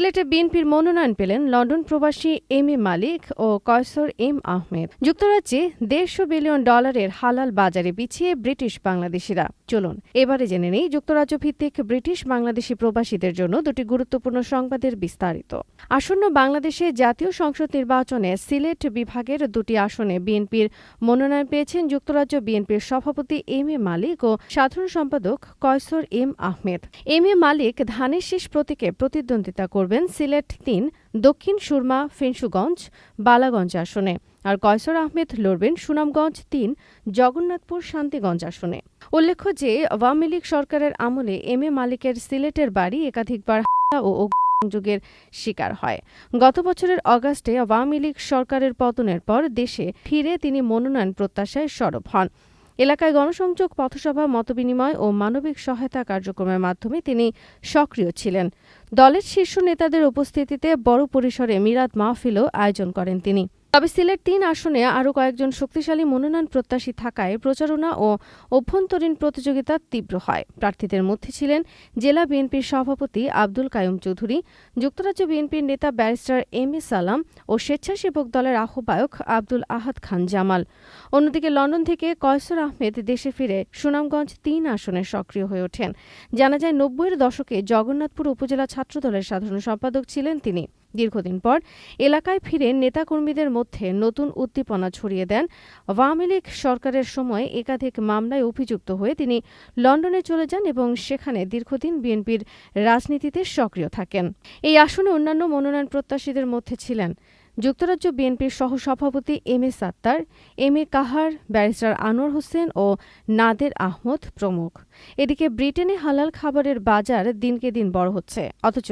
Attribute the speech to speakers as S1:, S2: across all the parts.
S1: সিলেটে বিএনপির মনোনয়ন পেলেন লন্ডন প্রবাসী M A Malik O Kaiser M Ahmed. যুক্তরাজ্যে $150 বিলিয়ন হালাল বাজারে বিছিয়ে ব্রিটিশ বাংলাদেশিরা। চলুন এবারে জেনে নেই যুক্তরাজ্য ভিত্তিক ব্রিটিশ বাংলাদেশি প্রবাসীদের জন্য দুটি গুরুত্বপূর্ণ সংবাদের বিস্তারিত। আসন্ন বাংলাদেশে জাতীয় সংসদ নির্বাচনে সিলেট বিভাগের দুটি আসনে বিএনপির মনোনয়ন পেয়েছেন যুক্তরাজ্য বিএনপির সভাপতি এম এ মালিক ও সাধারণ সম্পাদক Kaiser M Ahmed. M A মালিক ধানের শীষ প্রতীকে প্রতিদ্বন্দ্বিতা করবেন সিলেট ৩, দক্ষিণ সুরমা, ফেঞ্চুগঞ্জ, বালাগঞ্জ আসনে, আর কয়সর আহমেদ লড়বেন সুনামগঞ্জ ৩, জগন্নাথপুর, শান্তিগঞ্জ আসনে। উল্লেখ্য যে আওয়ামী লীগ সরকারের আমলে এম এ মালিকের সিলেটের বাড়ি একাধিকবার হামলা ও অগ্নিসংযোগের শিকার হয়। গত বছরের অগাস্টে আওয়ামী লীগ সরকারের পতনের পর দেশে ফিরে তিনি মনোনয়ন প্রত্যাশায় সরব হন। এলাকায় গণসংযোগ, পথসভা, মতবিনিময় ও মানবিক সহায়তা কার্যক্রমের মাধ্যমে তিনি সক্রিয় ছিলেন। দলের শীর্ষ নেতাদের উপস্থিতিতে বড় পরিসরে মিলাদ মাহফিলও আয়োজন করেন তিনি। তবে সিলেট ৩ আসনে আরও কয়েকজন শক্তিশালী মনোনয়ন প্রত্যাশী থাকায় প্রচারণা ও অভ্যন্তরীণ প্রতিযোগিতা তীব্র হয়। প্রার্থীদের মধ্যে ছিলেন জেলা বিএনপির সভাপতি আব্দুল কাইয়ুম চৌধুরী, যুক্তরাজ্য বিএনপির নেতা ব্যারিস্টার এম এ সালাম ও স্বেচ্ছাসেবক দলের আহ্বায়ক আব্দুল আহাদ খান জামাল। অন্যদিকে লন্ডন থেকে কয়সর আহমেদ দেশে ফিরে সুনামগঞ্জ ৩ আসনে সক্রিয় হয়ে ওঠেন। জানা যায় ৯০-এর দশকে জগন্নাথপুর উপজেলা ছাত্রদলের সাধারণ সম্পাদক ছিলেন তিনি। দীর্ঘদিন পর এলাকায় ফিরে নেতাকর্মীদের মধ্যে নতুন উদ্দীপনা ছড়িয়ে দেন। আওয়ামী লীগ সরকারের সময় একাধিক মামলায় অভিযুক্ত হয়ে তিনি লন্ডনে চলে যান এবং সেখানে দীর্ঘদিন বিএনপির রাজনীতিতে সক্রিয় থাকেন। এই আসনে অন্যান্য মনোনয়ন প্রত্যাশীদের মধ্যে ছিলেন যুক্তরাজ্য বিএনপির সহসভাপতি M A Sattar, M A কাহার, ব্যারিস্টার আনোয়ার হোসেন ও নাদের আহমদ প্রমুখ। এদিকে ব্রিটেনে হালাল খাবারের বাজার দিনকে দিন বড় হচ্ছে, অথচ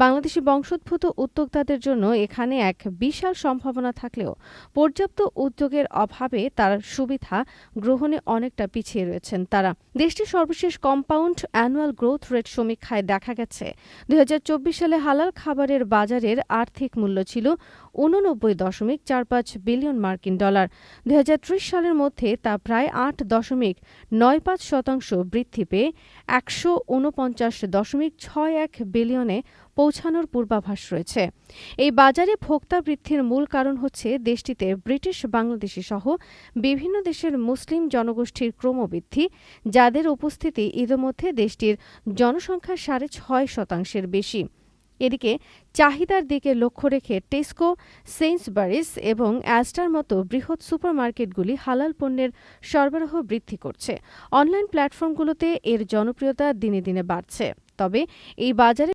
S1: বাংলাদেশি বংশোদ্ভূত উদ্যোক্তাদের জন্য এখানে এক বিশাল সম্ভাবনা থাকলেও পর্যাপ্ত উদ্যোগের অভাবে তার সুবিধা গ্রহণে অনেকটা পিছিয়ে রয়েছেন তারা। দেশটির সর্বশেষ কম্পাউন্ড অ্যানুয়াল গ্রোথ রেট সমীক্ষায় দেখা গেছে ২০২৪ সালে হালাল খাবারের বাজারের আর্থিক মূল্য ছিল $89.45 বিলিয়ন মার্কিন ডলার। ২০৩০ সালের মধ্যে তা প্রায় ৮.৯৫% বৃদ্ধি পেয়ে $১৪৯.৬১ বিলিয়নে পৌঁছানোর পূর্বাভাস রয়েছে। এই বাজারে ভোক্তা বৃদ্ধির মূল কারণ হচ্ছে দেশটিতে ব্রিটিশ বাংলাদেশি সহ বিভিন্ন দেশের মুসলিম জনগোষ্ঠীর ক্রমবৃদ্ধি, যাদের উপস্থিতি ইতোমধ্যে দেশটির জনসংখ্যার ৬.৫% বেশি। এদিকে চাহিদার দিকে লক্ষ্য রেখে টেস্কো, সেইন্সবারিস এবং অ্যাস্টার মতো বৃহৎ সুপারমার্কেটগুলি হালাল পণ্যের সরবরাহ বৃদ্ধি করছে। অনলাইন প্ল্যাটফর্মগুলোতে এর জনপ্রিয়তা দিনে দিনে বাড়ছে। তবে এই বাজারে